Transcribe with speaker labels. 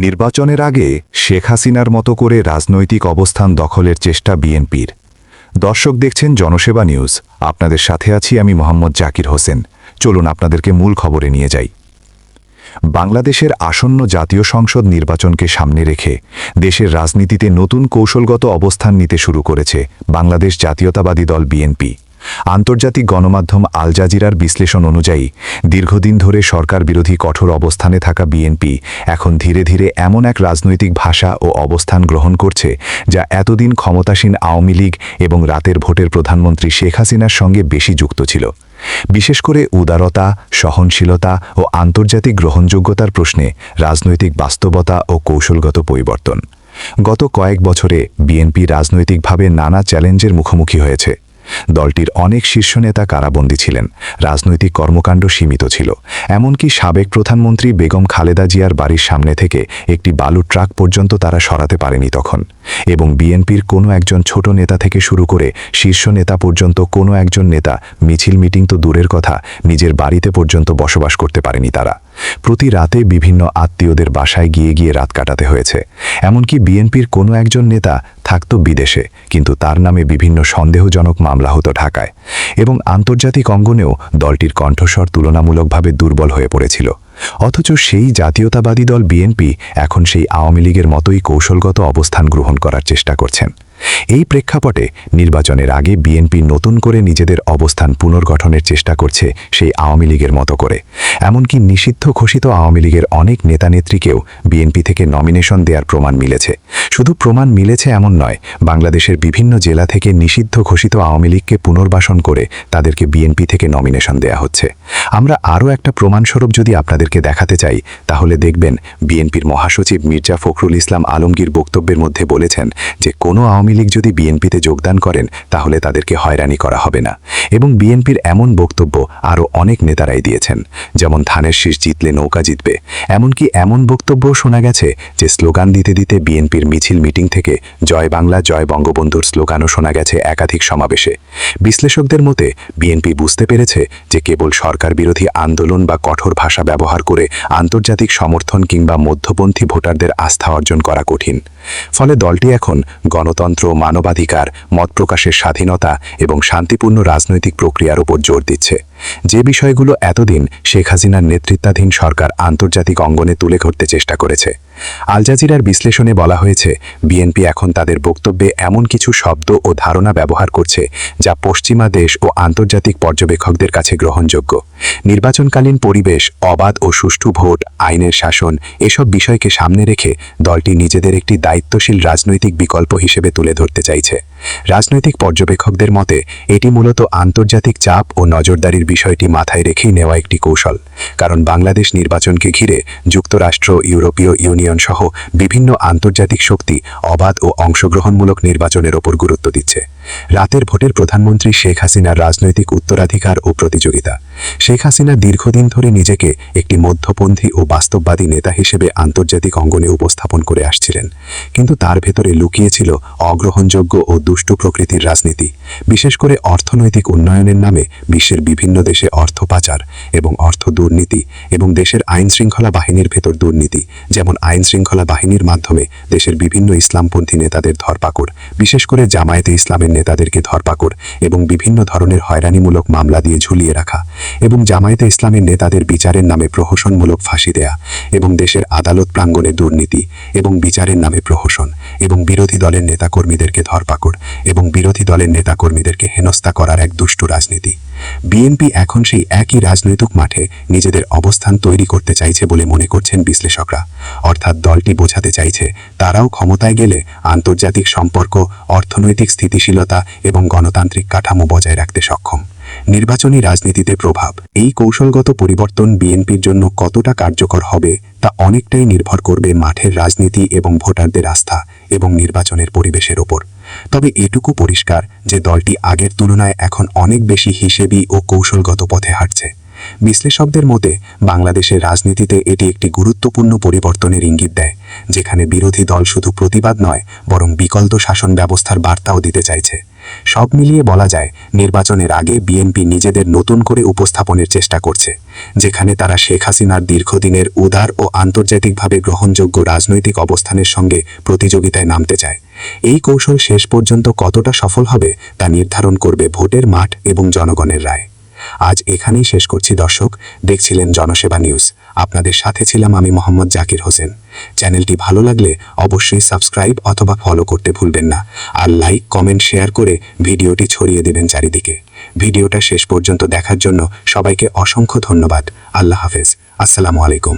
Speaker 1: নির্বাচনের আগে শেখ হাসিনার মতো করে রাজনৈতিক অবস্থান দখলের চেষ্টা বিএনপির। দর্শক দেখছেন জনসেবা নিউজ, আপনাদের সাথে আছি আমি মোহাম্মদ জাকির হোসেন। চলুন আপনাদেরকে মূল খবরে নিয়ে যাই। বাংলাদেশের আসন্ন জাতীয় সংসদ নির্বাচনকে সামনে রেখে দেশের রাজনীতিতে নতুন কৌশলগত অবস্থান নিতে শুরু করেছে বাংলাদেশ জাতীয়তাবাদী দল বিএনপি। আন্তর্জাতিক গণমাধ্যম আল জাজিরার বিশ্লেষণ অনুযায়ী দীর্ঘদিন ধরে সরকার বিরোধী কঠোর অবস্থানে থাকা বিএনপি এখন ধীরে ধীরে এমন এক রাজনৈতিক ভাষা ও অবস্থান গ্রহণ করছে যা এতদিন ক্ষমতাসীন আওয়ামী লীগ এবং রাতের ভোটের প্রধানমন্ত্রী শেখ হাসিনার সঙ্গে বেশি যুক্ত ছিল। বিশেষ করে উদারতা, সহনশীলতা ও আন্তর্জাতিক গ্রহণযোগ্যতার প্রশ্নে রাজনৈতিক বাস্তবতা ও কৌশলগত পরিবর্তন। গত কয়েক বছরে বিএনপি রাজনৈতিকভাবে নানা চ্যালেঞ্জের মুখোমুখি হয়েছে। দলটির অনেক শীর্ষ নেতা কারাবন্দী ছিলেন, রাজনৈতিক কর্মকাণ্ড সীমিত ছিল, এমনকি সাবেক প্রধানমন্ত্রী বেগম খালেদা জিয়ার বাড়ির সামনে থেকে একটি বালুর ট্রাক পর্যন্ত তারা সরাতে পারেনি তখন। এবং বিএনপির কোনো একজন ছোট নেতা থেকে শুরু করে শীর্ষ নেতা পর্যন্ত কোনো একজন নেতা মিছিল মিটিং তো দূরের কথা, নিজের বাড়িতে পর্যন্ত বসবাস করতে পারেনি তারা। প্রতি রাতে বিভিন্ন আত্মীয়দের বাসায় গিয়ে গিয়ে রাত কাটাতে হয়েছে। এমনকি বিএনপির কোনো একজন নেতা থাকত বিদেশে, কিন্তু তার নামে বিভিন্ন সন্দেহজনক মামলা হতো ঢাকায়। এবং আন্তর্জাতিক অঙ্গনেও দলটির কণ্ঠস্বর তুলনামূলকভাবে দুর্বল হয়ে পড়েছিল। অথচ সেই জাতীয়তাবাদী দল বিএনপি এখন সেই আওয়ামী লীগের মতোই কৌশলগত অবস্থান গ্রহণ করার চেষ্টা করছেন। এই প্রেক্ষাপটে নির্বাচনের আগে বিএনপি নতুন করে নিজেদের অবস্থান পুনর্গঠনের চেষ্টা করছে সেই আওয়ামী লীগের মতো করে। এমনকি নিষিদ্ধ ঘোষিত আওয়ামী লীগের অনেক নেতানেত্রীকেও বিএনপি থেকে নমিনেশন দেওয়ার প্রমাণ মিলেছে। শুধু প্রমাণ মিলেছে এমন নয়, বাংলাদেশের বিভিন্ন জেলা থেকে নিষিদ্ধ ঘোষিত আওয়ামী লীগকে পুনর্বাসন করে তাদেরকে বিএনপি থেকে নমিনেশন দেয়া হচ্ছে। আমরা আরও একটা প্রমাণস্বরূপ যদি আপনাদেরকে দেখাতে চাই, তাহলে দেখবেন বিএনপির মহাসচিব মির্জা ফখরুল ইসলাম আলমগীর বক্তব্যের মধ্যে বলেছেন যে কোনো আওয়ামী লীগ যদি বিএনপিতে যোগদান করেন তাহলে তাদেরকে হয়রানি করা হবে না। এবং বিএনপির এমন বক্তব্য আরও অনেক নেতারাই দিয়েছেন, যেমন ধানের শীষ জিতলে নৌকা জিতবে। এমনকি এমন বক্তব্যও শোনা গেছে যে স্লোগান দিতে দিতে বিএনপির মিছিল মিটিং থেকে জয় বাংলা জয় বঙ্গবন্ধুর স্লোগানও শোনা গেছে একাধিক সমাবেশে। বিশ্লেষকদের মতে বিএনপি বুঝতে পেরেছে যে কেবল সরকার বিরোধী আন্দোলন বা কঠোর ভাষা ব্যবহার করে আন্তর্জাতিক সমর্থন কিংবা মধ্যপন্থী ভোটারদের আস্থা অর্জন করা কঠিন। ফলে দলটি এখন গণতন্ত্র, মানবাধিকার, মত প্রকাশের স্বাধীনতা এবং শান্তিপূর্ণ রাজনৈতিক প্রক্রিয়ার উপর জোর দিচ্ছে, যে বিষয়গুলো এতদিন শেখ হাসিনার নেতৃত্বাধীন সরকার আন্তর্জাতিক অঙ্গনে তুলে ধরতে চেষ্টা করেছে। আল জাজিরার বিশ্লেষণে বলা হয়েছে বিএনপি এখন তাদের বক্তব্যে এমন কিছু শব্দ ও ধারণা ব্যবহার করছে যা পশ্চিমা দেশ ও আন্তর্জাতিক পর্যবেক্ষকদের কাছে গ্রহণযোগ্য। নির্বাচনকালীন পরিবেশ, অবাধ ও সুষ্ঠু ভোট, আইনের শাসন, এসব বিষয়কে সামনে রেখে দলটি নিজেদের একটি দায়িত্বশীল রাজনৈতিক বিকল্প হিসেবে তুলে ধরতে চাইছে। রাজনৈতিক পর্যবেক্ষকদের মতে এটি মূলত আন্তর্জাতিক চাপ ও নজরদারির বিষয়টি মাথায় রেখেই নেওয়া একটি কৌশল। কারণ বাংলাদেশ নির্বাচনকে ঘিরে যুক্তরাষ্ট্র, ইউরোপীয় ইউনিয়ন সহ বিভিন্ন আন্তর্জাতিক শক্তি অবাধ ও অংশগ্রহণমূলক নির্বাচনের ওপর গুরুত্ব দিচ্ছে। রাতের ভোটের প্রধানমন্ত্রী শেখ হাসিনার রাজনৈতিক উত্তরাধিকার ও প্রতিযোগিতা। শেখ হাসিনা দীর্ঘদিন ধরে নিজেকে একটি মধ্যপন্থী ও বাস্তববাদী নেতা হিসেবে আন্তর্জাতিক অঙ্গনে উপস্থাপন করে আসছিলেন, কিন্তু তার ভেতরে লুকিয়েছিল অগ্রহণযোগ্য ও দুষ্টু প্রকৃতির রাজনীতি। বিশেষ করে অর্থনৈতিক উন্নয়নের নামে বিশ্বের বিভিন্ন দেশে অর্থ পাচার এবং অর্থ দুর্নীতি, এবং দেশের আইনশৃঙ্খলা বাহিনীর ভেতর দুর্নীতি, যেমন আইনশৃঙ্খলা বাহিনীর মাধ্যমে দেশের বিভিন্ন ইসলামপন্থী নেতাদের ধরপাকড়, বিশেষ করে জামায়াতে ইসলামের নেতাদেরকে ধরপাকড় এবং বিভিন্ন ধরনের হয়রানিমূলক মামলা দিয়ে ঝুলিয়ে রাখা, এবং জামায়াতে ইসলামের নেতাদের বিচারের নামে প্রহসনমূলক ফাঁসি দেয়া, এবং দেশের আদালত প্রাঙ্গণে দুর্নীতি এবং বিচারের নামে প্রহসন, এবং বিরোধী দলের নেতাকর্মীদেরকে ধরপাকড় এবং বিরোধী দলের নেতাকর্মীদেরকে হেনস্থা করার এক দুষ্টু রাজনীতি। বিএনপি এখন সেই একই রাজনৈতিক মাঠে নিজেদের অবস্থান তৈরি করতে চাইছে বলে মনে করছেন বিশ্লেষকরা। অর্থাৎ দলটি বোঝাতে চাইছে তারাও ক্ষমতায় গেলে আন্তর্জাতিক সম্পর্ক, অর্থনৈতিক স্থিতিশীলতা এবং গণতান্ত্রিক কাঠামো বজায় রাখতে সক্ষম। নির্বাচনী রাজনীতিতে প্রভাব। এই কৌশলগত পরিবর্তন বিএনপির জন্য কতটা কার্যকর হবে তা অনেকটাই নির্ভর করবে মাঠের রাজনীতি এবং ভোটারদের আস্থা এবং নির্বাচনের পরিবেশের ওপর। তবে এটুকু পরিষ্কার যে দলটি আগের তুলনায় এখন অনেক বেশি হিসেবি ও কৌশলগত পথে হাঁটছে। বিশ্লেষকদের মতে বাংলাদেশের রাজনীতিতে এটি একটি গুরুত্বপূর্ণ পরিবর্তনের ইঙ্গিত দেয়, যেখানে বিরোধী দল শুধু প্রতিবাদ নয় বরং বিকল্প শাসন ব্যবস্থার বার্তাও দিতে চাইছে।
Speaker 2: সব মিলিয়ে বলা যায় নির্বাচনের আগে বিএনপি নিজেদের নতুন করে উপস্থাপনের চেষ্টা করছে, যেখানে তারা শেখ হাসিনার দীর্ঘদিনের উদার ও আন্তর্জাতিকভাবে গ্রহণযোগ্য রাজনৈতিক অবস্থানের সঙ্গে প্রতিযোগিতায় নামতে চায়। এই কৌশল শেষ পর্যন্ত কতটা সফল হবে তা নির্ধারণ করবে ভোটের মাঠ এবং জনগণের রায়। আজ এখানেই শেষ করছি দর্শক। দেখছিলেন জনসেবা নিউজ। আপনাদের সাথে ছিলাম আমি মোহাম্মদ জাকির হোসেন। চ্যানেলটি ভালো লাগলে অবশ্যই সাবস্ক্রাইব অথবা ফলো করতে ভুলবেন না, আর লাইক কমেন্ট শেয়ার করে ভিডিওটি ছড়িয়ে দেবেন চারিদিকে। ভিডিওটা শেষ পর্যন্ত দেখার জন্য সবাইকে অসংখ্য ধন্যবাদ। আল্লাহ হাফেজ। আসসালামু আলাইকুম।